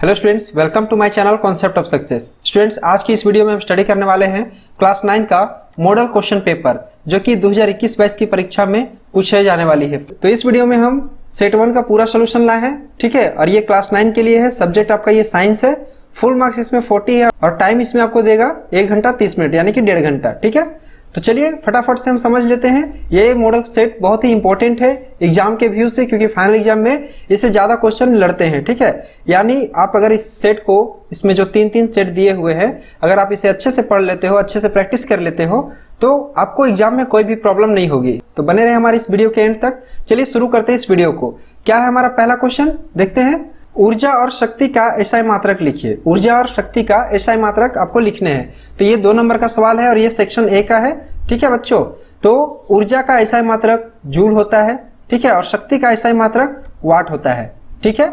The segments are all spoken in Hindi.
Hello students, welcome to my channel concept of success. Students, आज की इस वीडियो में हम स्टडी करने वाले हैं क्लास 9 का मॉडल क्वेश्चन पेपर जो कि 2021-22 की परीक्षा में पूछे जाने वाली है। तो इस वीडियो में हम सेट 1 का पूरा सोल्यूशन लाए हैं, ठीक है। और ये क्लास 9 के लिए है। सब्जेक्ट आपका ये साइंस है। फुल मार्क्स इसमें 40 है और टाइम इसमें आपको देगा 1 घंटा 30 मिनट यानी कि 1.5 घंटा, ठीक है। तो चलिए फटाफट से हम समझ लेते हैं। ये मॉडल सेट बहुत ही इंपॉर्टेंट है एग्जाम के व्यू से, क्योंकि फाइनल एग्जाम में इससे ज्यादा क्वेश्चन लड़ते हैं, ठीक है। यानी आप अगर इस सेट को, इसमें जो 3-3 सेट दिए हुए हैं, अगर आप इसे अच्छे से पढ़ लेते हो, अच्छे से प्रैक्टिस कर लेते हो, तो आपको एग्जाम में कोई भी प्रॉब्लम नहीं होगी। तो बने रहे हमारे इस वीडियो के एंड तक। चलिए शुरू करते हैं इस वीडियो को। क्या है हमारा पहला क्वेश्चन, देखते हैं। ऊर्जा और शक्ति का एसआई मात्रक लिखिए। ऊर्जा और शक्ति का एसआई मात्रक आपको लिखने हैं। तो ये 2 नंबर का सवाल है और ये सेक्शन ए का है, ठीक है बच्चों। तो ऊर्जा का एसआई मात्रक जूल होता है, ठीक है, और शक्ति का एसआई मात्रक वाट होता है, ठीक है।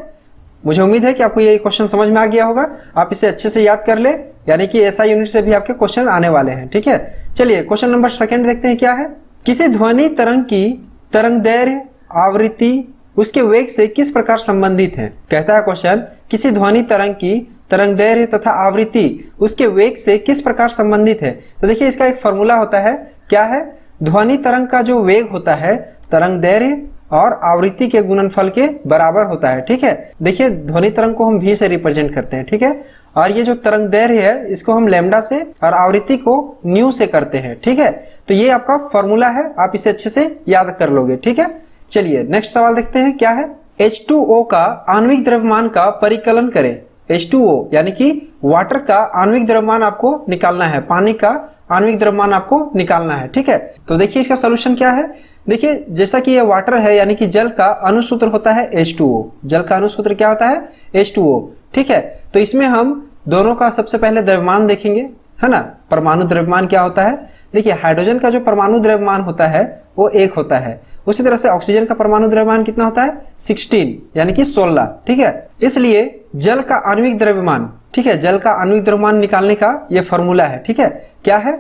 मुझे उम्मीद है कि आपको ये क्वेश्चन समझ में आ गया होगा। आप इसे अच्छे से याद कर ले, यानी कि एसआई यूनिट से भी आपके क्वेश्चन आने वाले हैं, ठीक है। चलिए क्वेश्चन नंबर 2 देखते हैं क्या है। किसी ध्वनि तरंग की तरंगदैर्घ्य, आवृत्ति उसके वेग से किस प्रकार संबंधित है। कहता है क्वेश्चन, किसी ध्वनि तरंग की तरंगदैर्घ्य तथा आवृत्ति उसके वेग से किस प्रकार संबंधित है। तो देखिए इसका एक फॉर्मूला होता है, क्या है। ध्वनि तरंग का जो वेग होता है तरंगदैर्घ्य और आवृत्ति के गुणनफल के बराबर होता है, ठीक है। देखिए ध्वनि तरंग को हम v से रिप्रेजेंट करते हैं, ठीक है। और ये जो तरंगदैर्घ्य है इसको हम लैम्डा से और आवृत्ति को न्यू से करते हैं, ठीक है। तो ये आपका फॉर्मूला है, आप इसे अच्छे से याद कर लोगे, ठीक है। चलिए नेक्स्ट सवाल देखते हैं क्या है। H2O का आणविक द्रव्यमान का परिकलन करें। H2O यानी कि वाटर का आणविक द्रव्यमान आपको निकालना है, पानी का आणविक द्रव्यमान आपको निकालना है, ठीक है। तो देखिए इसका सॉल्यूशन क्या है। देखिए जैसा कि ये वाटर है यानी कि जल का अणुसूत्र होता है H2O। जल का अणुसूत्र क्या होता है, H2O, ठीक है। तो इसमें हम दोनों का सबसे पहले द्रव्यमान देखेंगे, है ना। परमाणु द्रव्यमान क्या होता है। देखिए हाइड्रोजन का जो परमाणु द्रव्यमान होता है वो 1 होता है। उसी तरह से ऑक्सीजन का परमाणु द्रव्यमान कितना होता है, 16 यानी कि 16, ठीक है। इसलिए जल का आणविक द्रव्यमान, ठीक है, जल का आणविक द्रव्यमान निकालने का ये फॉर्मूला है, ठीक है। क्या है,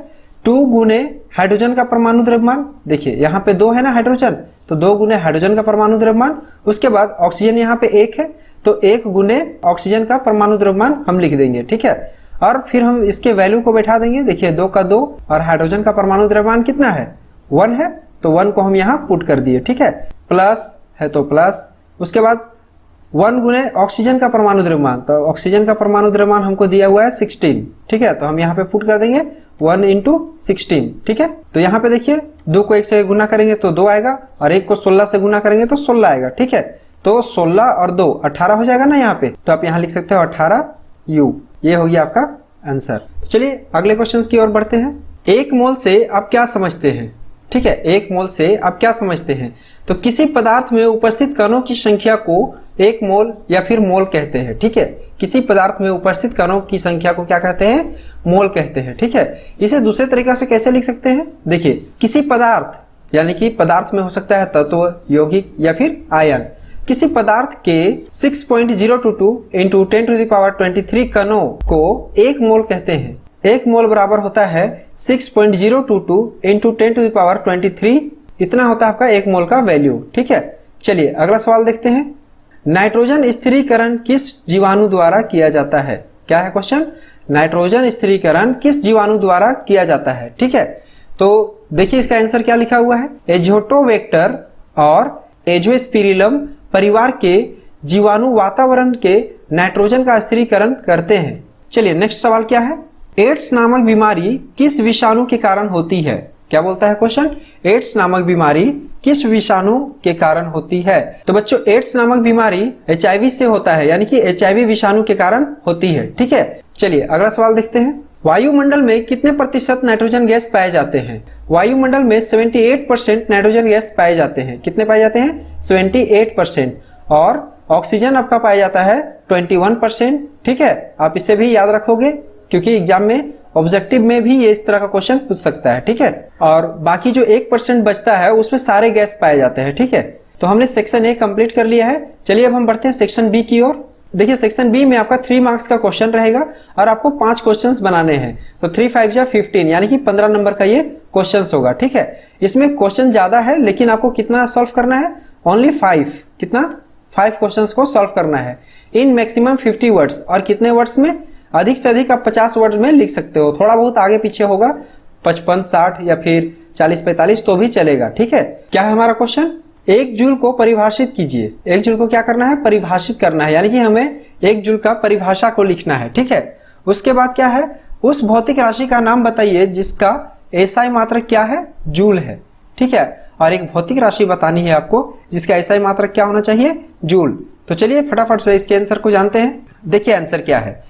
2 गुने हाइड्रोजन का परमाणु द्रव्यमान। देखिए यहाँ पे 2 है ना हाइड्रोजन, तो 2 गुने हाइड्रोजन का परमाणु द्रव्यमान। उसके बाद ऑक्सीजन यहाँ पे 1 है, तो 1 गुने ऑक्सीजन का परमाणु द्रव्यमान हम लिख देंगे, ठीक है। और फिर हम इसके वैल्यू को बैठा देंगे। देखिए 2 का 2 और हाइड्रोजन का परमाणु द्रव्यमान कितना है, 1 है, तो 1 को हम यहाँ पुट कर दिए, ठीक है। प्लस है तो प्लस, उसके बाद 1 गुने ऑक्सीजन का परमाणु द्रव्यमान, तो ऑक्सीजन का परमाणु द्रव्यमान हमको दिया हुआ है 16, ठीक है। तो हम यहाँ पे पुट कर देंगे 1 × 16, ठीक है। तो यहाँ पे देखिए 2 को 1 से गुना करेंगे तो 2 आएगा और 1 को 16 से गुना करेंगे तो 16 आएगा, ठीक है। तो 16 और 2 18 हो जाएगा ना यहाँ पे, तो आप यहाँ लिख सकते हो 18U। ये हो गया आपका आंसर। चलिए अगले क्वेश्चन की ओर बढ़ते हैं। 1 मोल से आप क्या समझते हैं, ठीक है। 1 मोल से आप क्या समझते हैं। तो किसी पदार्थ में उपस्थित कणों की संख्या को 1 मोल या फिर मोल कहते हैं, ठीक है। किसी पदार्थ में उपस्थित कणों की संख्या को क्या कहते हैं, मोल कहते हैं, ठीक है। इसे दूसरे तरीका से कैसे लिख सकते हैं। देखिए किसी पदार्थ यानी कि पदार्थ में हो सकता है तत्व, यौगिक या फिर आयन। किसी पदार्थ के 6.022 × 10⁻23 कणों को 1 मोल कहते हैं। 1 मोल बराबर होता है 6.022 × 10⁻23, इतना होता है आपका 1 मोल का वैल्यू, ठीक है। चलिए अगला सवाल देखते हैं। नाइट्रोजन स्थिरीकरण किस जीवाणु द्वारा किया जाता है। क्या है क्वेश्चन, नाइट्रोजन स्थिरीकरण किस जीवाणु द्वारा किया जाता है, ठीक है। तो देखिए इसका आंसर क्या लिखा हुआ है, एजोटोवेक्टर और एजोस्पिरिलम परिवार के जीवाणु वातावरण के नाइट्रोजन का स्थिरीकरण करते हैं। चलिए नेक्स्ट सवाल क्या है। एड्स नामक बीमारी किस विषाणु के कारण होती है। क्या बोलता है क्वेश्चन, एड्स नामक बीमारी किस विषाणु के कारण होती है। तो बच्चों एड्स नामक बीमारी HIV से होता है, यानी कि HIV विषाणु के कारण होती है, ठीक है। चलिए अगला सवाल देखते हैं। वायुमंडल में कितने प्रतिशत नाइट्रोजन गैस पाए जाते हैं। वायुमंडल में 78% नाइट्रोजन गैस पाए जाते हैं। कितने पाए जाते हैं, 78%। और ऑक्सीजन आपका पाया जाता है 21%, ठीक है। आप इसे भी याद रखोगे क्योंकि एग्जाम में ऑब्जेक्टिव में भी ये इस तरह का क्वेश्चन पूछ सकता है, ठीक है। और बाकी जो 1% बचता है उसमें सारे गैस पाए जाते हैं, ठीक है। तो हमने सेक्शन A कंप्लीट कर लिया है। चलिए अब हम बढ़ते हैं सेक्शन B की ओर। देखिए सेक्शन बी में आपका 3 मार्क्स का क्वेश्चन रहेगा और आपको 5 क्वेश्चंस बनाने हैं। तो 3 5 जा 15 यानी कि 15 नंबर का ये क्वेश्चंस होगा, ठीक है। इसमें क्वेश्चन ज्यादा है लेकिन आपको कितना सॉल्व करना है, ओनली 5, कितना 5 क्वेश्चंस को सॉल्व करना है इन मैक्सिमम 50 वर्ड्स। और कितने वर्ड्स में? अधिक से अधिक आप 50 वर्ड में लिख सकते हो। थोड़ा बहुत आगे पीछे होगा 55, 60 या फिर 40, 45 तो भी चलेगा। ठीक है, क्या है हमारा क्वेश्चन? एक जूल को परिभाषित कीजिए। एक जूल को क्या करना है? परिभाषित करना है, यानी कि हमें एक जूल का परिभाषा को लिखना है। ठीक है, उसके बाद क्या है? उस भौतिक राशि का नाम बताइए जिसका एसआई मात्रक क्या है? जूल है। ठीक है, और एक भौतिक राशि बतानी है आपको जिसका एसआई मात्रक क्या होना चाहिए? जूल। तो चलिए फटाफट से इसके आंसर को जानते हैं। देखिए आंसर क्या है।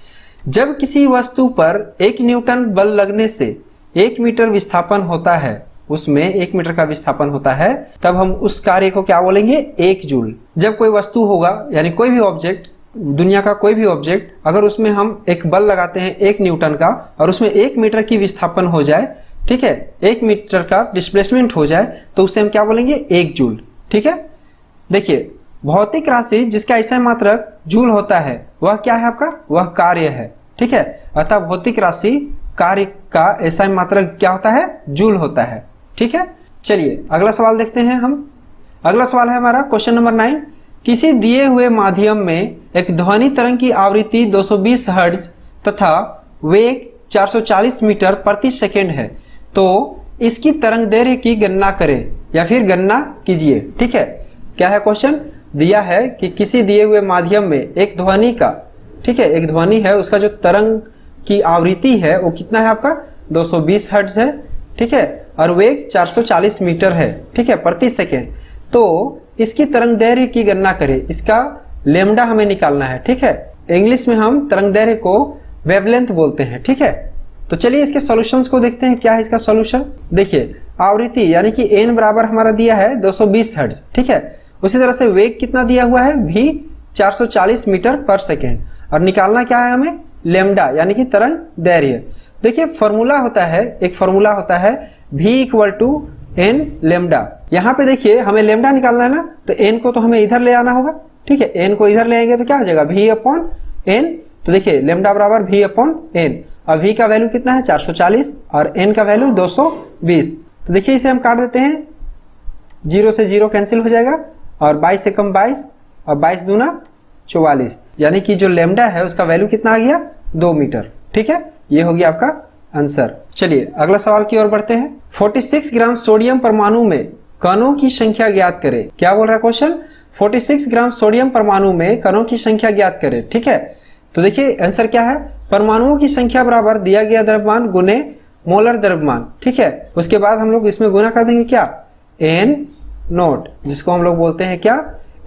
जब किसी वस्तु पर 1 न्यूटन बल लगने से 1 मीटर विस्थापन होता है, उसमें 1 मीटर का विस्थापन होता है, तब हम उस कार्य को क्या बोलेंगे? 1 जूल। जब कोई वस्तु होगा यानी कोई भी ऑब्जेक्ट, दुनिया का कोई भी ऑब्जेक्ट, अगर उसमें हम एक बल लगाते हैं 1 न्यूटन का और उसमें 1 मीटर की विस्थापन हो जाए, ठीक है, 1 मीटर का डिस्प्लेसमेंट हो जाए, तो उसे हम क्या बोलेंगे? 1 जूल। ठीक है, देखिए भौतिक राशि जिसका एसआई मात्रक जूल होता है वह क्या है आपका? वह कार्य है। ठीक है, अतः भौतिक राशि कार्य का एसआई मात्रक क्या होता है? जूल होता है। ठीक है, चलिए अगला सवाल देखते हैं हम। अगला सवाल है हमारा क्वेश्चन नंबर 9। किसी दिए हुए माध्यम में एक ध्वनि तरंग की आवृत्ति 220 हर्ट्ज तथा वेग 440 मीटर प्रति सेकेंड है, तो इसकी तरंग दैर्घ्य की गणना करें या फिर गणना कीजिए। ठीक है, क्या है क्वेश्चन? दिया है कि किसी दिए हुए माध्यम में एक ध्वनि का, ठीक है, एक ध्वनि है, उसका जो तरंग की आवृत्ति है वो कितना है आपका? 220 हर्ट्ज है। ठीक है, और वेग 440 मीटर है। ठीक है, प्रति सेकेंड। तो इसकी तरंग दैर्घ्य की गणना करें, इसका लेमडा हमें निकालना है। ठीक है, इंग्लिश में हम तरंग दैर्घ्य को वेवलेंथ बोलते हैं। ठीक है, तो चलिए इसके सॉल्यूशंस को देखते हैं। क्या है इसका सॉल्यूशन? देखिए आवृत्ति यानी कि एन बराबर हमारा दिया है 220 हर्ट्ज। ठीक है, उसी तरह से वेग कितना दिया हुआ है? v 440 मीटर पर सेकेंड। और निकालना क्या है हमें? लेमडा यानी कि तरंग दैर्घ्य। देखिए फॉर्मूला होता है, एक फॉर्मूला होता है v equal to n lambda. यहाँ पे देखिए हमें लेमडा निकालना है ना, तो एन को तो हमें इधर ले आना होगा। ठीक है, एन को इधर ले आएंगे तो क्या हो जाएगा? v upon n. तो देखिए लेमडा बराबर v अपॉन एन। और v का वैल्यू कितना है? 440 और n का वैल्यू 220। तो देखिए इसे हम काट देते हैं, 0 से 0 कैंसिल हो जाएगा और 22 से कम 22 और 22 दूना 44, यानी कि जो लेमडा है उसका वैल्यू कितना आ गया? 2 मीटर। ठीक है, ये हो गया आपका आंसर। चलिए अगला सवाल की ओर बढ़ते हैं। 46 ग्राम सोडियम परमाणु में कणों की संख्या ज्ञात करें। क्या बोल रहा है क्वेश्चन? 46 ग्राम सोडियम परमाणु में कणों की संख्या ज्ञात करें। ठीक है, तो देखिए आंसर क्या है? परमाणुओं की संख्या बराबर दिया गया द्रव्यमान गुने मोलर द्रव्यमान। ठीक है, उसके बाद हम लोग इसमें गुना कर देंगे क्या? एन नोट, जिसको हम लोग बोलते हैं क्या?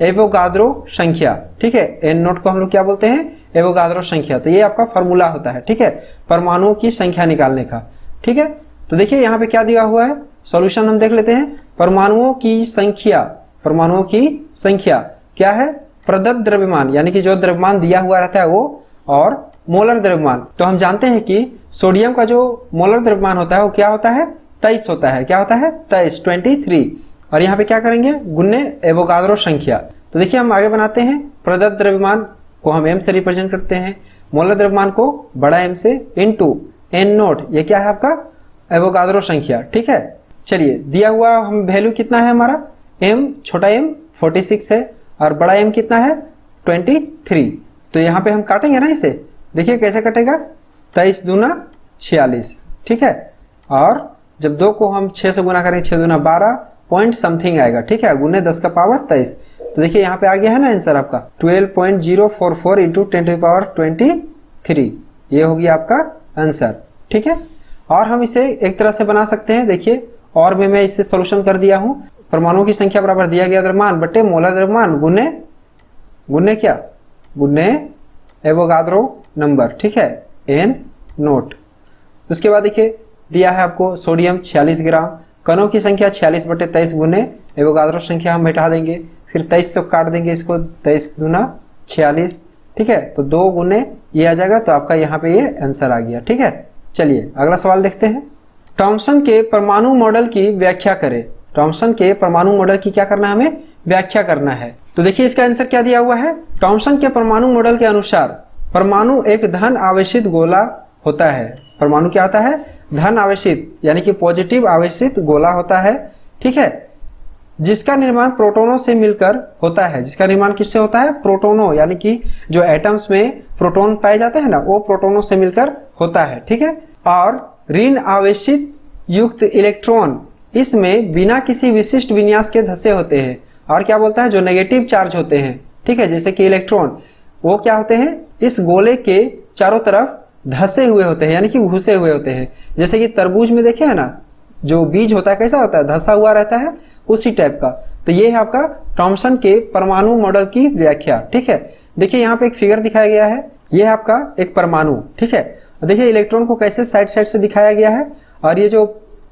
एवोगाद्रो संख्या। ठीक है, एन नोट को हम लोग क्या बोलते हैं? एवोगाद्रो संख्या। तो ये आपका फॉर्मूला होता है। ठीक है, परमाणुओं की संख्या निकालने का। ठीक है, तो देखिए यहाँ पे क्या दिया हुआ है, सॉल्यूशन हम देख लेते हैं। परमाणुओं की संख्या, परमाणुओं की संख्या क्या है? प्रदत्त द्रव्यमान यानी कि जो द्रव्यमान दिया हुआ रहता है वो, और मोलर द्रव्यमान। तो हम जानते हैं कि सोडियम का जो मोलर द्रव्यमान होता है वो क्या होता है? 23 होता है। क्या होता है? 23, 23। और यहाँ पे क्या करेंगे? गुने एवोगाद्रो संख्या। तो देखिए हम आगे बनाते हैं, प्रदत्त द्रव्यमान को हम m से रिप्रेजेंट करते हैं, मोलर द्रव्यमान को बड़ा M से, इनटू एन नोट, ये क्या है आपका? एवोगाद्रो संख्या। ठीक है, चलिए दिया हुआ हम वैल्यू कितना है हमारा? m छोटा m 46 है और बड़ा M कितना है? 23। तो यहाँ पे हम काटेंगे ना इसे, देखिए कैसे कटेगा? 23 दूना 46। ठीक है, और जब 2 को हम 6 से गुना करें, 6 दूना 12 पॉइंट समथिंग आएगा। ठीक है, गुने 10 का पावर 23। तो देखिए यहाँ पे आ गया है ना आंसर आपका 12.044 इंटू 10⁻23। ये हो गया आपका आंसर। ठीक है, और हम इसे एक तरह से बना सकते हैं। देखिए और में मैं इसे सॉल्यूशन कर दिया हूं। परमाणुओं की संख्या बराबर दिया गया द्रव्यमान बटे मोलर द्रव्यमान गुने क्या? गुने एवोगाद्रो नंबर। ठीक है, एन नोट। उसके बाद देखिए दिया है आपको सोडियम 46 ग्राम, कणों की संख्या 46 बटे 23 गुने एवोगाद्रो संख्या हम बैठा देंगे, फिर 23 से काट देंगे इसको, 23 दूना 46। ठीक है, तो 2 गुने ये आ जाएगा, तो आपका यहाँ पे ये आंसर आ गया। ठीक है, चलिए अगला सवाल देखते हैं। थॉमसन के परमाणु मॉडल की व्याख्या करें। थॉमसन के परमाणु मॉडल की क्या करना है? हमें व्याख्या करना है। तो देखिए इसका आंसर क्या दिया हुआ है? थॉमसन के परमाणु मॉडल के अनुसार परमाणु एक धन आवेशित गोला होता है। परमाणु क्या होता है? धन आवेशित यानी कि पॉजिटिव आवेशित गोला होता है। ठीक है, जिसका निर्माण प्रोटोनों से मिलकर होता है। जिसका निर्माण किससे होता है? प्रोटोनों, यानी कि जो एटम्स में प्रोटोन पाए जाते हैं ना, वो प्रोटोनों से मिलकर होता है। ठीक है। और ऋण आवेशित युक्त इलेक्ट्रॉन इसमें बिना किसी विशिष्ट विन्यास के धसे होते हैं। और क्या बोलता है? जो नेगेटिव चार्ज होते हैं, ठीक है, जैसे कि इलेक्ट्रॉन, वो क्या होते हैं? इस गोले के चारों तरफ धसे हुए होते हैं, यानी कि घुसे हुए होते हैं। जैसे कि तरबूज में देखे है ना, जो बीज होता है कैसा होता है? धसा हुआ रहता है, उसी टाइप का। तो ये है आपका थॉमसन के परमाणु मॉडल की व्याख्या। ठीक है। देखिए यहाँ पे एक फिगर दिखाया गया है, ये है आपका एक परमाणु। ठीक है। देखिए इलेक्ट्रॉन को कैसे साइड साइड से दिखाया गया है, और ये जो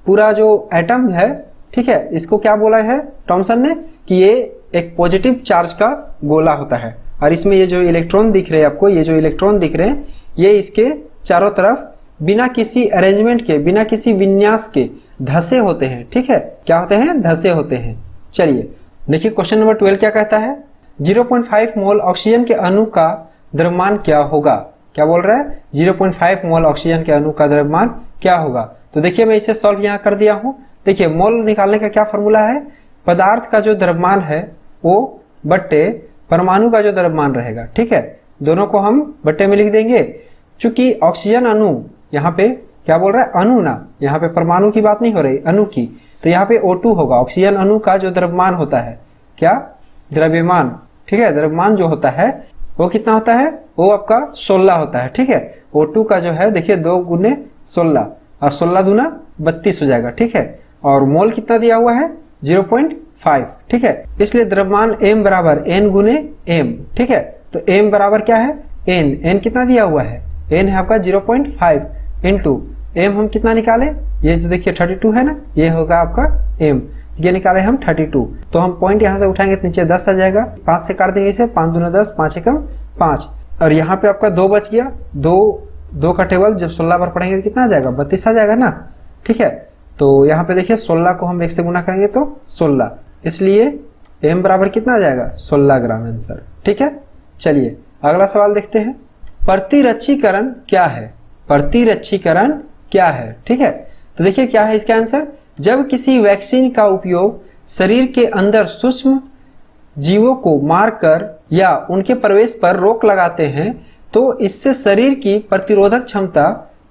पूरा जो एटम है, ठीक है, इसको क्या बोला है थॉमसन ने कि ये एक पॉजिटिव चार्ज का गोला होता है। और इसमें ये जो इलेक्ट्रॉन दिख रहे हैं आपको, ये जो इलेक्ट्रॉन दिख रहे हैं, ये इसके चारों तरफ बिना किसी अरेंजमेंट के, बिना किसी विन्यास के धसे होते हैं। ठीक है। क्या होते हैं? धसे होते हैं। चलिए देखिए क्वेश्चन नंबर 12 क्या कहता है? 0.5 मोल ऑक्सीजन के अणु का द्रव्यमान क्या होगा? क्या बोल रहा है? 0.5 मोल ऑक्सीजन के अणु का द्रव्यमान क्या होगा? तो देखिए मैं इसे सॉल्व यहाँ कर दिया हूँ। देखिए मोल निकालने का क्या फॉर्मूला है? पदार्थ का जो द्रव्यमान है वो बट्टे परमाणु का जो द्रव्यमान रहेगा। ठीक है। दोनों को हम बट्टे में लिख देंगे। चूंकि ऑक्सीजन अणु, यहाँ पे क्या बोल रहा है? अणु ना, यहाँ पे परमाणु की बात नहीं हो रही, अणु की। तो यहाँ पे O2 होगा। ऑक्सीजन अणु का जो द्रव्यमान होता है, क्या? द्रव्यमान। ठीक है। द्रव्यमान जो होता है वो कितना होता है? वो आपका 16 होता है। ठीक है। O2 का जो है देखिए 2 गुने 16 और 16 दूना 32 हो जाएगा। ठीक है। और मोल कितना दिया हुआ है? 0.5। ठीक है। इसलिए द्रव्यमान M बराबर N गुने M। ठीक है। तो M बराबर क्या है? N कितना दिया हुआ है? N है आपका 0.5 इंटू M हम कितना निकाले? ये जो देखिए 32 है ना, ये होगा आपका M। ये निकाले हम 32। तो हम पॉइंट यहाँ से उठाएंगे तो नीचे 10 आ जाएगा। 5 से काट देंगे इसे, 5 दूना 10, 5 एकम 5। और यहाँ पे आपका 2 बच गया। 2 का टेबल जब 16 बार पढ़ेंगे तो कितना आ जाएगा? 32 आ जाएगा ना। ठीक है। तो यहाँ पे देखिए 16 को हम 1 से गुना करेंगे तो 16, इसलिए M बराबर कितना आ जाएगा? 16 ग्राम आंसर। ठीक है। चलिए अगला सवाल देखते हैं। प्रतिरक्षीकरण क्या है? प्रतिरक्षीकरण क्या है? ठीक है। तो देखिए क्या है इसका आंसर? जब किसी वैक्सीन का उपयोग शरीर के अंदर सूक्ष्म जीवों को मारकर या उनके प्रवेश पर रोक लगाते हैं तो इससे शरीर की प्रतिरोधक क्षमता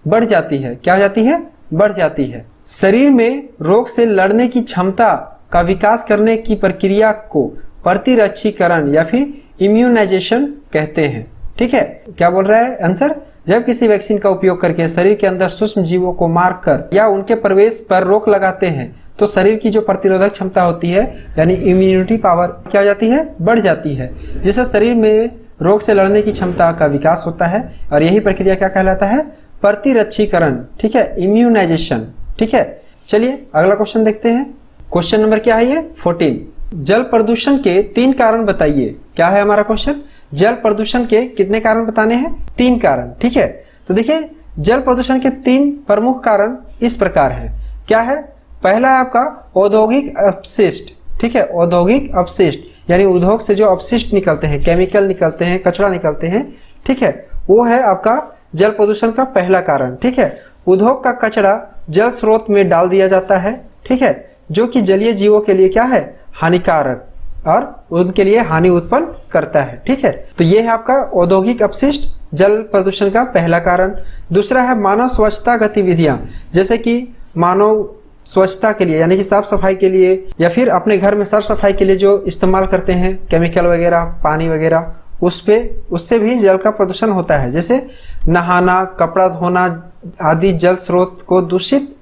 बढ़ जाती है। क्या हो जाती है? बढ़ जाती है। शरीर में रोग से लड़ने की क्षमता का विकास करने की प्रक्रिया को प्रतिरक्षीकरण या फिर इम्यूनाइजेशन कहते हैं। ठीक है। क्या बोल रहा है आंसर? जब किसी वैक्सीन का उपयोग करके शरीर के अंदर सूक्ष्म जीवों को मारकर या उनके प्रवेश पर रोक लगाते हैं तो शरीर की जो प्रतिरोधक क्षमता होती है, यानी इम्यूनिटी पावर, क्या हो जाती है? बढ़ जाती है, जिससे शरीर में रोग से लड़ने की क्षमता का विकास होता है। और यही प्रक्रिया क्या कहलाता है? प्रतिरक्षीकरण। ठीक है। इम्यूनाइजेशन। ठीक है। चलिए अगला क्वेश्चन देखते हैं। क्वेश्चन नंबर क्या है? ये 14। जल प्रदूषण के 3 कारण बताइए। क्या है हमारा क्वेश्चन? जल प्रदूषण के कितने कारण बताने हैं? 3 कारण। ठीक है। तो देखिए जल प्रदूषण के 3 प्रमुख कारण इस प्रकार हैं। क्या है? पहला है आपका औद्योगिक अपशिष्ट। ठीक है। औद्योगिक अपशिष्ट यानी उद्योग से जो अपशिष्ट निकलते हैं, केमिकल निकलते हैं, कचरा निकलते हैं। ठीक है। वो है आपका जल प्रदूषण का पहला कारण। ठीक है। उद्योग का कचरा जल स्रोत में डाल दिया जाता है। ठीक है। जो कि जलीय जीवों के लिए क्या है? हानिकारक और उनके लिए हानि उत्पन्न करता है। ठीक है। तो ये है आपका औद्योगिक अपशिष्ट जल प्रदूषण का पहला कारण। दूसरा है मानव स्वच्छता गतिविधियां, जैसे कि मानव स्वच्छता के लिए यानी कि साफ सफाई के लिए या फिर अपने घर में साफ सफाई के लिए जो इस्तेमाल करते हैं केमिकल वगैरह, पानी वगैरह, उससे भी जल का प्रदूषण होता है। जैसे नहाना, कपड़ा धोना आदि जल स्रोत को दूषित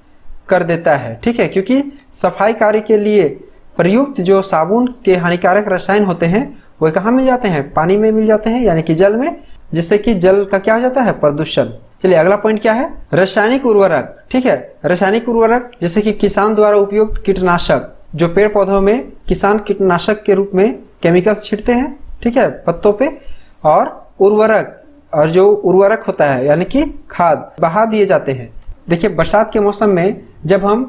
कर देता है। ठीक है। क्योंकि सफाई कार्य के लिए प्रयुक्त जो साबुन के हानिकारक रसायन होते हैं वो कहाँ मिल जाते हैं? पानी में मिल जाते हैं, यानी कि जल में, जिससे कि जल का क्या हो जाता है? प्रदूषण। चलिए अगला पॉइंट क्या है? रासायनिक उर्वरक। ठीक है। रासायनिक उर्वरक जैसे कि किसान द्वारा उपयुक्त कीटनाशक, जो पेड़ पौधों में किसान कीटनाशक के रूप में केमिकल्स छिड़ते हैं। ठीक है। पत्तों पे। और उर्वरक, और जो उर्वरक होता है यानी कि खाद बहा दिए जाते हैं। देखिए बरसात के मौसम में जब हम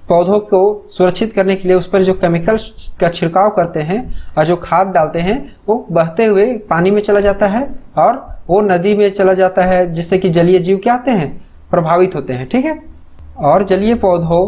पौधों को सुरक्षित करने के लिए उस पर जो केमिकल का छिड़काव करते हैं और जो खाद डालते हैं वो बहते हुए पानी में चला जाता है और वो नदी में चला जाता है, जिससे कि जलीय जीव क्या होते हैं? प्रभावित होते हैं। ठीक है। और जलीय पौधों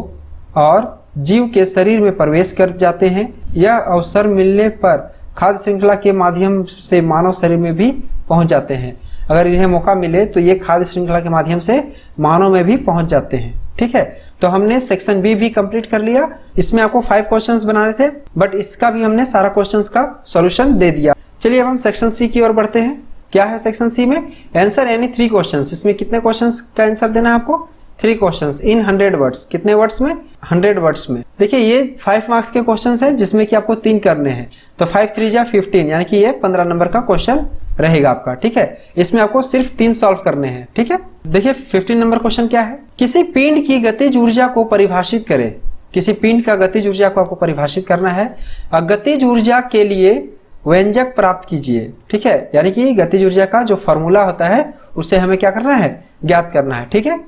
और जीव के शरीर में प्रवेश कर जाते हैं, यह अवसर मिलने पर खाद्य श्रृंखला के माध्यम से मानव शरीर में भी पहुंच जाते हैं। अगर इन्हें मौका मिले तो ये खाद्य श्रृंखला के माध्यम से मानव में भी पहुंच जाते हैं। ठीक है, तो हमने सेक्शन बी भी कंप्लीट कर लिया। इसमें आपको 5 क्वेश्चंस बनाने थे, बट इसका भी हमने सारा क्वेश्चंस का सॉल्यूशन दे दिया। चलिए अब हम सेक्शन सी की ओर बढ़ते हैं। क्या है सेक्शन सी में? Answer any 3 questions. इसमें कितने क्वेश्चंस का आंसर देना है आपको? 3 क्वेश्चंस इन 100 वर्ड्स। कितने वर्ड्स में? 100 वर्ड्स में। देखिए ये 5 मार्क्स के क्वेश्चंस है जिसमें कि आपको 3 करने हैं, तो 5 3 जा 15, यानी कि ये 15 नंबर का क्वेश्चन रहेगा आपका। ठीक है, इसमें आपको सिर्फ 3 सॉल्व करने हैं। ठीक है, देखिए 15 नंबर क्वेश्चन क्या है? किसी पिंड की गतिज ऊर्जा को परिभाषित करें। किसी पिंड का गतिज ऊर्जा को आपको परिभाषित करना है। गतिज ऊर्जा के लिए व्यंजक प्राप्त कीजिए। ठीक है, यानी कि गतिज ऊर्जा का जो फॉर्मूला होता है उससे हमें क्या करना है? ज्ञात करना है। ठीक है,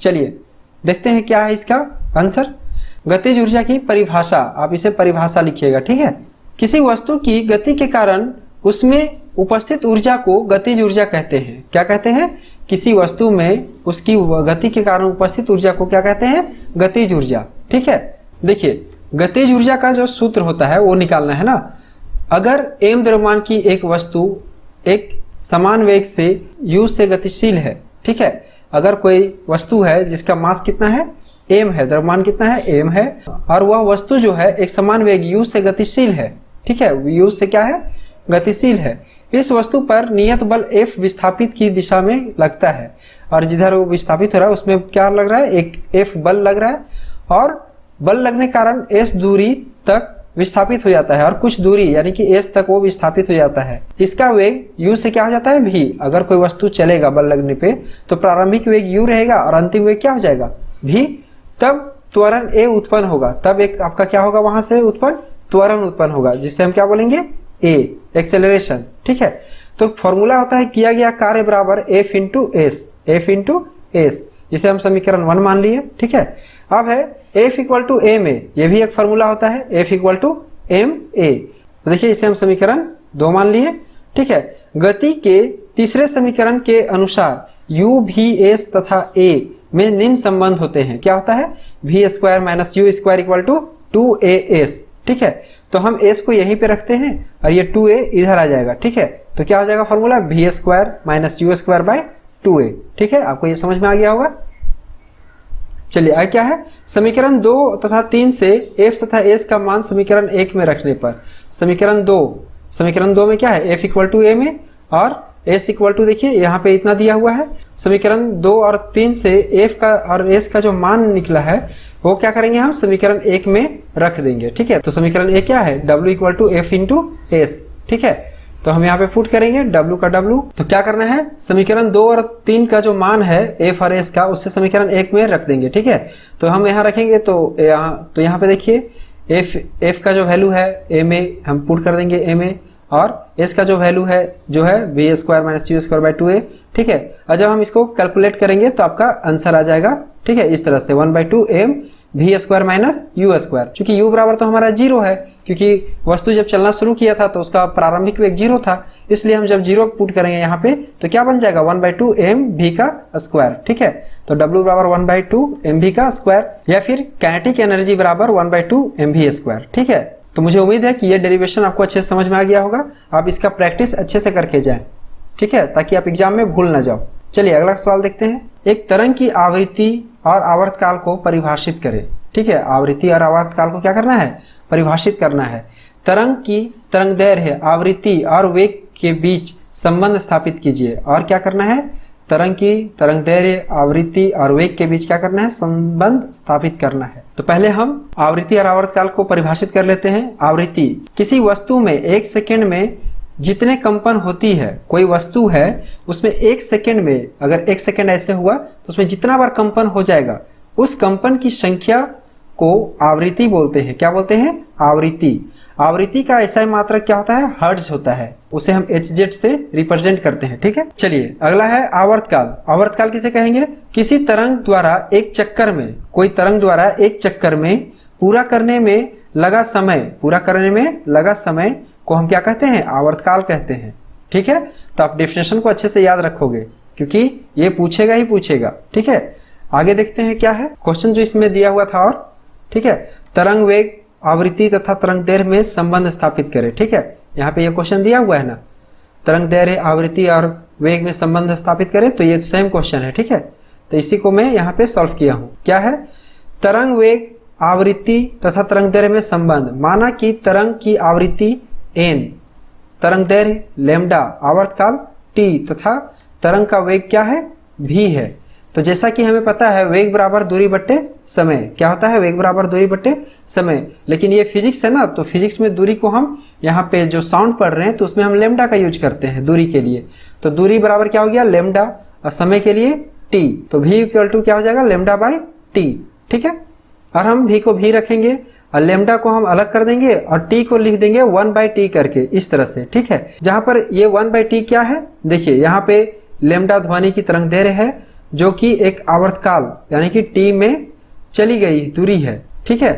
चलिए देखते हैं क्या है इसका आंसर। गतिज ऊर्जा की परिभाषा, आप इसे परिभाषा लिखिएगा। ठीक है, किसी वस्तु की गति के कारण उसमें उपस्थित ऊर्जा को गतिज ऊर्जा कहते हैं। क्या कहते हैं? किसी वस्तु में उसकी गति के कारण उपस्थित ऊर्जा को क्या कहते हैं? गतिज ऊर्जा। ठीक है, देखिए गतिज ऊर्जा का जो सूत्र होता है वो निकालना है ना। अगर m द्रव्यमान की एक वस्तु एक समान वेग से u से गतिशील है, ठीक है, अगर कोई वस्तु है जिसका मास कितना है? m है, द्रव्यमान कितना है? m है, और वह वस्तु जो है एक समान वेग u से गतिशील है। ठीक है, u से क्या है? गतिशील है। इस वस्तु पर नियत बल F विस्थापित की दिशा में लगता है, और जिधर वो विस्थापित हो रहा है उसमें क्या लग रहा है? एक F बल लग रहा है, और बल लगने के कारण S दूरी तक विस्थापित हो जाता है, और कुछ दूरी यानी कि S तक वो विस्थापित हो जाता है। इसका वेग u से क्या हो जाता है? v। अगर कोई वस्तु चलेगा बल लगने पे तो प्रारंभिक वेग u रहेगा और अंतिम वेग क्या हो जाएगा? v। तब त्वरण a उत्पन्न होगा, तब एक आपका क्या होगा? वहां से उत्पन्न त्वरण उत्पन्न होगा, जिससे हम क्या बोलेंगे? a, acceleration. ठीक है, तो फॉर्मूला होता है किया गया कार्य बराबर F इंटू एस, जिसे हम समीकरण 1 मान लिए। ठीक है, अब है F equal to m a, ये भी एक फॉर्मूला होता है F equal to m a. तो देखिए इसे हम समीकरण 2 मान लिए। ठीक है, गति के तीसरे समीकरण के अनुसार u v s तथा a में निम्न संबंध होते हैं। क्या होता है? v square minus u square equal to 2as। ठीक है, तो हम s को यहीं पे रखते हैं और ये 2a इधर आ जाएगा। ठीक है, तो क्या हो जाएगा formula? v square minus u square by 2a। ठीक है, आपको ये समझ में आ गया होगा। चलिए आगे क्या है? समीकरण 2 तथा 3 से f तथा s का मान समीकरण 1 में रखने पर समीकरण 2 में क्या है? f इक्वल टू a में, और s इक्वल टू, देखिए यहाँ पे इतना दिया हुआ है। समीकरण 2 और 3 से f का और s का जो मान निकला है वो क्या करेंगे? हम समीकरण 1 में रख देंगे। ठीक है, तो समीकरण 1 क्या है? w equal to f into s. ठीक है, तो हम यहाँ पे पुट करेंगे w का w। तो क्या करना है? समीकरण 2 और 3 का जो मान है f और s का, उससे समीकरण 1 में रख देंगे। ठीक है, तो हम यहाँ रखेंगे तो यहाँ पे देखिए f का जो वैल्यू है m a, हम पुट कर देंगे m a, और s का जो वैल्यू है जो है v square minus u square by 2a। ठीक है, और जब हम इसको कैलकुलेट करेंगे तो आपका आंसर आ जाएगा। ठीक है, इस तरह से 1/2 m v square minus u square. चूंकि u बराबर तो हमारा 0 है, क्योंकि वस्तु जब चलना शुरू किया था तो उसका प्रारंभिक वेग 0 था, इसलिए हम जब 0 पुट करेंगे यहाँ पे तो क्या बन जाएगा? 1/2 m v का स्क्वायर। ठीक है, तो w बराबर 1/2 m v का स्क्वायर, या फिर काइनेटिक एनर्जी बराबर 1/2 m v स्क्वायर। ठीक है, तो मुझे उम्मीद है कि ये डेरिवेशन आपको अच्छे से समझ में आ गया होगा। आप इसका प्रैक्टिस अच्छे से करके जाएं। ठीक है, ताकि आप एग्जाम में भूल ना जाओ। चलिए अगला सवाल देखते हैं। एक तरंग की आवृत्ति और आवर्तकाल को परिभाषित करें। ठीक है, आवृत्ति और आवर्तकाल को क्या करना है? परिभाषित करना है। तरंग की तरंगदैर्घ्य, आवृत्ति और वेग के बीच संबंध स्थापित कीजिए। और क्या करना है? तरंग की तरंगदैर्घ्य, आवृत्ति और वेग के बीच क्या करना है? संबंध स्थापित करना है। तो पहले हम आवृत्ति और आवर्तकाल को परिभाषित कर लेते हैं। आवृत्ति, किसी वस्तु में 1 सेकेंड में जितने कंपन होती है, कोई वस्तु है उसमें 1 सेकेंड में, अगर 1 सेकेंड ऐसे हुआ तो उसमें जितना बार कंपन हो जाएगा उस कंपन की संख्या को आवृत्ति बोलते हैं। क्या बोलते हैं? आवृत्ति। आवृत्ति का ऐसा मात्रक क्या होता है? हर्ट्ज होता है, उसे हम hz से रिप्रेजेंट करते हैं। ठीक है, चलिए अगला है आवर्तकाल। आवर्तकाल किसे कहेंगे? किसी तरंग द्वारा एक चक्कर में, कोई तरंग द्वारा एक चक्कर में पूरा करने में लगा समय को हम क्या कहते हैं? आवर्तकाल कहते हैं। ठीक है, तो आप डेफिनेशन को अच्छे से याद रखोगे क्योंकि ये पूछेगा ही पूछेगा। ठीक है, आगे देखते हैं क्या है क्वेश्चन जो इसमें दिया हुआ था। और ठीक है, तरंग वेग आवृत्ति तथा तरंग दैर्घ्य में संबंध स्थापित करें। ठीक है, यहाँ पे ये क्वेश्चन दिया हुआ है ना, तरंग दैर्घ्य, आवृत्ति और वेग में संबंध स्थापित करें, तो ये सेम क्वेश्चन है। ठीक है, तो इसी को मैं यहाँ पे सॉल्व किया हूँ। क्या है, तरंग वेग, आवृत्ति तथा तरंग दैर्घ्य में संबंध। माना कि तरंग की आवृत्ति n, तरंग दैर्घ्य लैम्डा, आवर्तकाल t तथा तरंग का वेग क्या है, v है। तो जैसा कि हमें पता है वेग बराबर दूरी बट्टे समय, क्या होता है, वेग बराबर दूरी बट्टे समय। लेकिन ये फिजिक्स है ना, तो फिजिक्स में दूरी को हम यहाँ पे जो साउंड पढ़ रहे हैं तो उसमें हम लेमडा का यूज करते हैं दूरी के लिए। तो दूरी बराबर क्या हो गया, लेमडा, और समय के लिए t, तो v इक्वल टू क्या हो जाएगा, लेमडा बाई t। ठीक है, और हम v को v रखेंगे और लेमडा को हम अलग कर देंगे और t को लिख देंगे 1/t करके, इस तरह से। ठीक है, जहां पर ये 1/t क्या है, देखिए यहाँ पे लेमडा ध्वनि की तरंग दैर्घ्य है जो कि एक आवर्तकाल यानी कि t में चली गई दूरी है। ठीक है,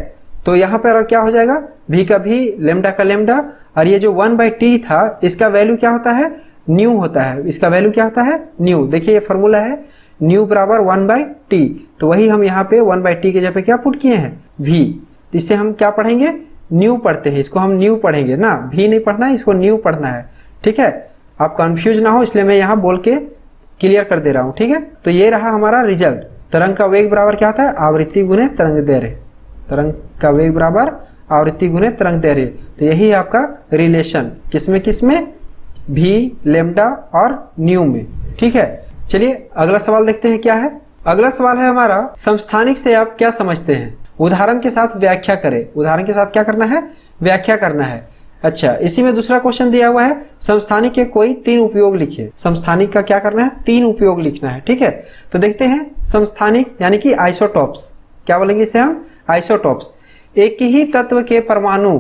तो यहाँ पर और क्या हो जाएगा, v का v, लेमडा का लेमडा, और ये जो 1/t था इसका वैल्यू क्या होता है, न्यू होता है। इसका वैल्यू क्या होता है, न्यू। देखिए ये फॉर्मूला है, न्यू बराबर 1/t, तो वही हम यहाँ पे 1/t के जगह पे क्या पुट किए हैं, v। इससे हम क्या पढ़ेंगे, न्यू पढ़ते हैं, इसको हम न्यू पढ़ेंगे ना, v नहीं पढ़ना है, इसको न्यू पढ़ना है। ठीक है, आप कंफ्यूज ना हो इसलिए मैं यहाँ बोल के क्लियर कर दे रहा हूँ। ठीक है, तो ये रहा हमारा रिजल्ट। तरंग का वेग बराबर क्या होता है, आवृत्ति गुने तरंग दैर्घ्य। तरंग का वेग बराबर आवृत्ति गुने तरंग दैर्घ्य, तो यही है आपका रिलेशन, किसमें किसमें, v, लेमडा और न्यू में। ठीक है, चलिए अगला सवाल देखते हैं क्या है। अगला सवाल है हमारा, समस्थानिक से आप क्या समझते हैं, उदाहरण के साथ व्याख्या करें। उदाहरण के साथ क्या करना है, व्याख्या करना है। अच्छा, इसी में दूसरा क्वेश्चन दिया हुआ है, समस्थानिक के कोई 3 उपयोग लिखिए। समस्थानिक का क्या करना है, 3 उपयोग लिखना है। ठीक है, तो देखते हैं, समस्थानिक यानी कि आइसोटॉप्स, क्या बोलेंगे इसे हम, आइसोटॉप्स। एक ही तत्व के परमाणु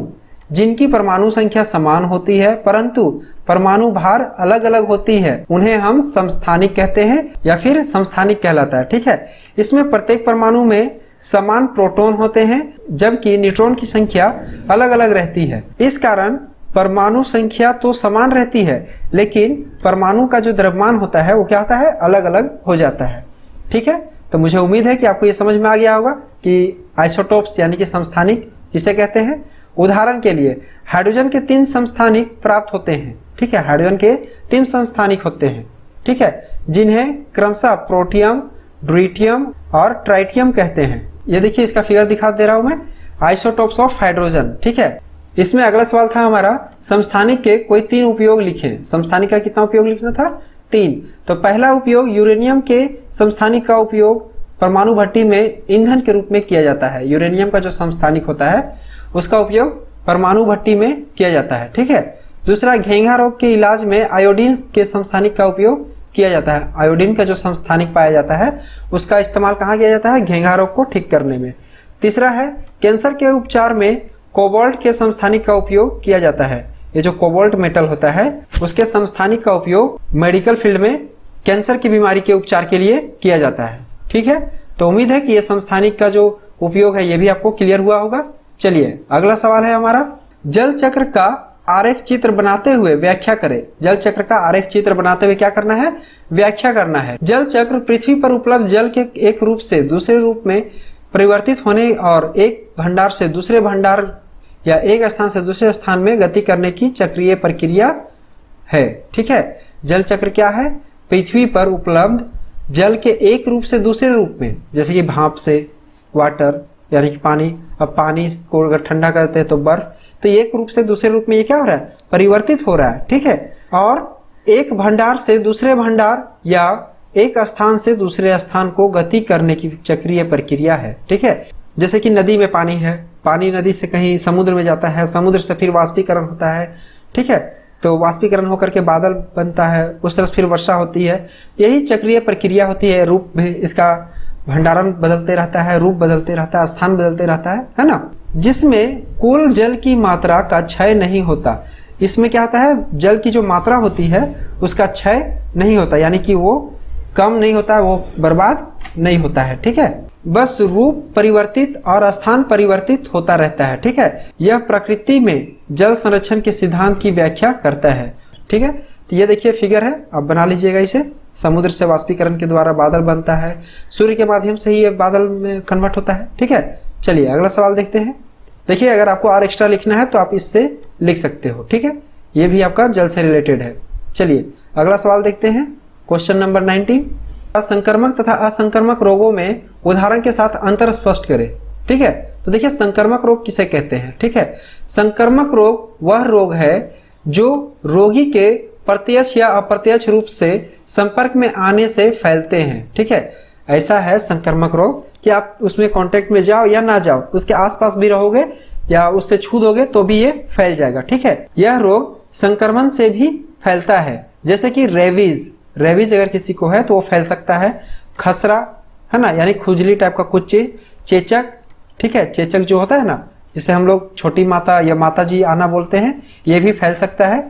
जिनकी परमाणु संख्या समान होती है परंतु परमाणु भार अलग अलग होती है, उन्हें हम समस्थानिक कहते हैं या फिर समस्थानिक कहलाता है। ठीक है, इसमें प्रत्येक परमाणु में समान प्रोटॉन होते हैं जबकि न्यूट्रॉन की संख्या अलग अलग रहती है। इस कारण परमाणु संख्या तो समान रहती है लेकिन परमाणु का जो द्रव्यमान होता है वो क्या होता है, अलग अलग हो जाता है। ठीक है, तो मुझे उम्मीद है कि आपको ये समझ में आ गया होगा कि आइसोटॉप्स यानी कि समस्थानिक किसे कहते हैं। उदाहरण के लिए हाइड्रोजन के 3 समस्थानिक प्राप्त होते हैं। ठीक है, हाइड्रोजन के 3 समस्थानिक होते हैं। ठीक है, जिन्हें क्रमशः प्रोटियम, ड्यूटेरियम और ट्राइटियम कहते हैं। ये देखिए इसका फिगर दिखा दे रहा हूं मैं, आइसोटॉप्स ऑफ हाइड्रोजन। ठीक है, इसमें अगला सवाल था हमारा, समस्थानिक के कोई 3 उपयोग लिखें। समस्थानिक का कितना उपयोग लिखना था, 3। तो पहला उपयोग, यूरेनियम के समस्थानिक का उपयोग परमाणु भट्टी में ईंधन के रूप में किया जाता है। यूरेनियम का जो समस्थानिक होता है उसका उपयोग परमाणु भट्टी में किया जाता है। ठीक है, दूसरा, घेंघा रोग के इलाज में आयोडीन के समस्थानिक का उपयोग किया जाता है। आयोडीन का जो समस्थानिक पाया जाता है उसका इस्तेमाल कहाँ किया जाता है, घेंघा रोग को ठीक करने में। तीसरा है, कैंसर के उपचार में कोबाल्ट के समस्थानिक का उपयोग किया जाता है। ये जो कोबाल्ट मेटल होता है उसके समस्थानिक का उपयोग मेडिकल फील्ड में कैंसर की बीमारी के उपचार के लिए किया जाता है। ठीक है, तो उम्मीद है कि ये समस्थानिक का जो उपयोग है ये भी आपको क्लियर हुआ होगा। चलिए अगला सवाल है हमारा, जल चक्र का आरेख चित्र बनाते हुए व्याख्या करें। जल चक्र का आरेख चित्र बनाते हुए क्या करना है, व्याख्या करना है। जल चक्र पृथ्वी पर उपलब्ध जल के एक रूप से दूसरे रूप में परिवर्तित होने और एक भंडार से दूसरे भंडार या एक स्थान से दूसरे स्थान में गति करने की चक्रीय प्रक्रिया है। ठीक है, जल चक्र क्या है, पृथ्वी पर उपलब्ध जल के एक रूप से दूसरे रूप में, जैसे कि भाप से वाटर यानी कि पानी, अब पानी को अगर ठंडा करते हैं तो बर्फ, तो एक रूप से दूसरे रूप में ये क्या हो रहा है, परिवर्तित हो रहा है। ठीक है, और एक भंडार से दूसरे भंडार या एक स्थान से दूसरे स्थान को गति करने की चक्रीय प्रक्रिया है। ठीक है, जैसे कि नदी में पानी है, पानी नदी से कहीं समुद्र में जाता है, समुद्र से फिर वाष्पीकरण होता है। ठीक है, तो वाष्पीकरण होकर के बादल बनता है, उस तरह फिर वर्षा होती है। यही चक्रीय प्रक्रिया होती है। रूप में इसका भंडारण बदलते रहता है, रूप बदलते रहता है, स्थान बदलते रहता है ना, जिसमें कुल जल की मात्रा का क्षय नहीं होता। इसमें क्या होता है, जल की जो मात्रा होती है उसका क्षय नहीं होता, यानी कि वो कम नहीं होता है, वो बर्बाद नहीं होता है। ठीक है, बस रूप परिवर्तित और स्थान परिवर्तित होता रहता है। ठीक है, यह प्रकृति में जल संरक्षण के सिद्धांत की व्याख्या करता है। ठीक है, तो ये देखिए फिगर है, आप बना लीजिएगा इसे। समुद्र से वाष्पीकरण के द्वारा बादल बनता है, सूर्य के माध्यम से ही ये बादल में कन्वर्ट होता है। ठीक है, चलिए अगला सवाल देखते हैं। देखिए अगर आपको और एक्स्ट्रा लिखना है तो आप इससे लिख सकते हो, ठीक है। ये भी आपका जल से रिलेटेड है। चलिए अगला सवाल देखते हैं, क्वेश्चन नंबर 19। संक्रमक तथा असंक्रमक रोगों में उदाहरण के साथ अंतर स्पष्ट करें, ठीक है। तो देखिए संक्रमक रोग किसे कहते हैं, ठीक है। संक्रमक रोग वह रोग है जो रोगी के प्रत्यक्ष या अप्रत्यक्ष रूप से संपर्क में आने से फैलते हैं, ठीक है। ऐसा है संक्रमक रोग कि आप उसमें कांटेक्ट में जाओ या ना जाओ, उसके आसपास भी रहोगे या उससे छू दोगे तो भी ये फैल जाएगा, ठीक है। यह रोग संक्रमण से भी फैलता है, जैसे कि रेबीज अगर किसी को है तो वो फैल सकता है। खसरा है ना, यानी खुजली टाइप का कुछ चीज। चेचक, ठीक है, चेचक जो होता है ना, जिसे हम लोग छोटी माता या माता जी आना बोलते हैं, ये भी फैल सकता है।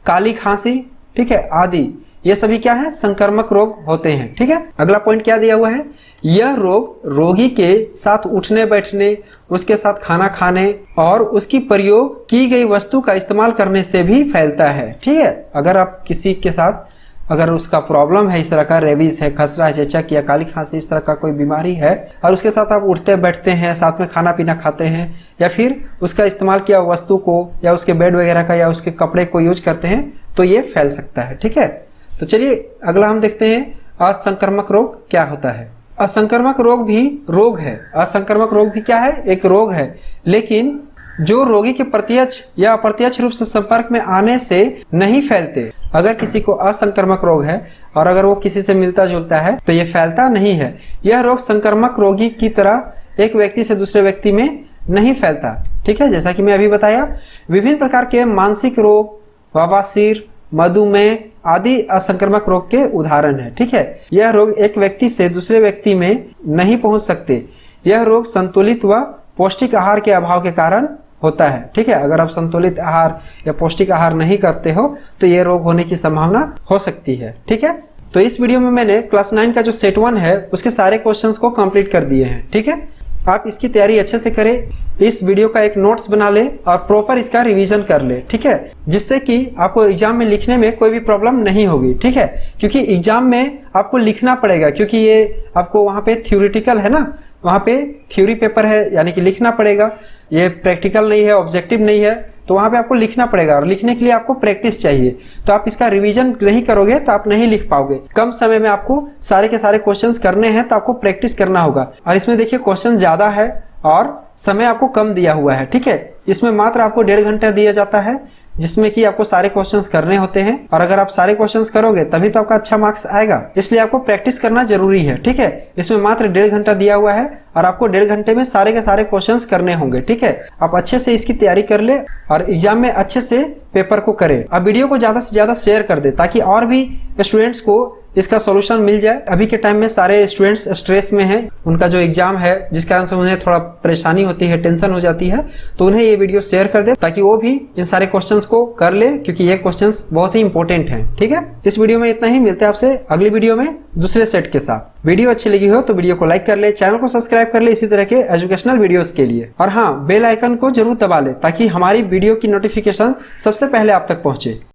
काली खांसी, ठीक है, आदि ये सभी क्या है, संक्रमक रोग होते हैं, ठीक है। अगला पॉइंट क्या दिया हुआ है, यह रोग रोगी के साथ उठने बैठने, उसके साथ खाना खाने और उसकी प्रयोग की गई वस्तु का इस्तेमाल करने से भी फैलता है, ठीक है। अगर आप किसी के साथ अगर उसका प्रॉब्लम है, इस तरह का रेबीज है, खसरा, चेचक या काली खांसी, इस तरह का कोई बीमारी है और उसके साथ आप उठते बैठते हैं, साथ में खाना पीना खाते हैं या फिर उसका इस्तेमाल किया वस्तु को या उसके बेड वगैरह का या उसके कपड़े को यूज करते हैं तो ये फैल सकता है, ठीक है। तो चलिए अगला हम देखते हैं असंक्रमक रोग क्या होता है। असंक्रमक रोग भी रोग है, असंक्रमक रोग भी क्या है, एक रोग है, लेकिन जो रोगी के प्रत्यक्ष या अप्रत्यक्ष रूप से संपर्क में आने से नहीं फैलते। अगर किसी को असंक्रमक रोग है और अगर वो किसी से मिलता जुलता है तो ये फैलता नहीं है। यह रोग संक्रमक रोगी की तरह एक व्यक्ति से दूसरे व्यक्ति में नहीं फैलता, ठीक है। जैसा कि मैं अभी बताया, विभिन्न प्रकार के मानसिक रोग, बवासीर, मधुमेह आदि असंक्रमक रोग के उदाहरण है, ठीक है। यह रोग एक व्यक्ति से दूसरे व्यक्ति में नहीं पहुंच सकते। यह रोग संतुलित व पौष्टिक आहार के अभाव के कारण होता है, ठीक है। अगर आप संतुलित आहार या पौष्टिक आहार नहीं करते हो तो ये रोग होने की संभावना हो सकती है, ठीक है। तो इस वीडियो में मैंने क्लास 9 का जो सेट 1 है उसके सारे क्वेश्चंस को कंप्लीट कर दिए हैं, ठीक है। आप इसकी तैयारी अच्छे से करें, इस वीडियो का एक नोट्स बना ले और प्रॉपर इसका रिवीजन कर ले, ठीक है, जिससे कि आपको एग्जाम में लिखने में कोई भी प्रॉब्लम नहीं होगी, ठीक है। क्योंकि एग्जाम में आपको लिखना पड़ेगा, क्योंकि ये आपको वहां पे थ्योरेटिकल है ना, वहां पे थ्योरी पेपर है, यानी कि लिखना पड़ेगा। ये प्रैक्टिकल नहीं है, ऑब्जेक्टिव नहीं है, तो वहां पे आपको लिखना पड़ेगा और लिखने के लिए आपको प्रैक्टिस चाहिए। तो आप इसका रिवीजन नहीं करोगे तो आप नहीं लिख पाओगे। कम समय में आपको सारे के सारे क्वेश्चंस करने हैं तो आपको प्रैक्टिस करना होगा। और इसमें देखिए क्वेश्चन ज्यादा है और समय आपको कम दिया हुआ है, ठीक है। इसमें मात्र आपको 1.5 घंटा दिया जाता है, जिसमें कि आपको सारे क्वेश्चंस करने होते हैं और अगर आप सारे क्वेश्चंस करोगे तभी तो आपका अच्छा मार्क्स आएगा। इसलिए आपको प्रैक्टिस करना जरूरी है, ठीक है। इसमें मात्र 1.5 घंटा दिया हुआ है और आपको 1.5 घंटे में सारे के सारे क्वेश्चंस करने होंगे, ठीक है। आप अच्छे से इसकी तैयारी कर ले और एग्जाम में अच्छे से पेपर को करें। अब वीडियो को ज्यादा से ज्यादा शेयर कर दे ताकि और भी स्टूडेंट्स को इसका सॉल्यूशन मिल जाए। अभी के टाइम में सारे स्टूडेंट्स स्ट्रेस में हैं, उनका जो एग्जाम है जिस कारण से उन्हें थोड़ा परेशानी होती है, टेंशन हो जाती है, तो उन्हें ये वीडियो शेयर कर दे ताकि वो भी इन सारे क्वेश्चंस को कर ले, क्योंकि ये क्वेश्चंस बहुत ही इंपॉर्टेंट हैं, ठीक है। इस वीडियो में इतना ही, मिलते हैं आपसे अगली वीडियो में दूसरे सेट के साथ। वीडियो अच्छी लगी हो तो वीडियो को लाइक कर ले, चैनल को सब्सक्राइब कर ले इसी तरह के एजुकेशनल वीडियोस के लिए, और हाँ बेल आइकन को जरूर दबा ले ताकि हमारी वीडियो की नोटिफिकेशन सबसे पहले आप तक पहुंचे।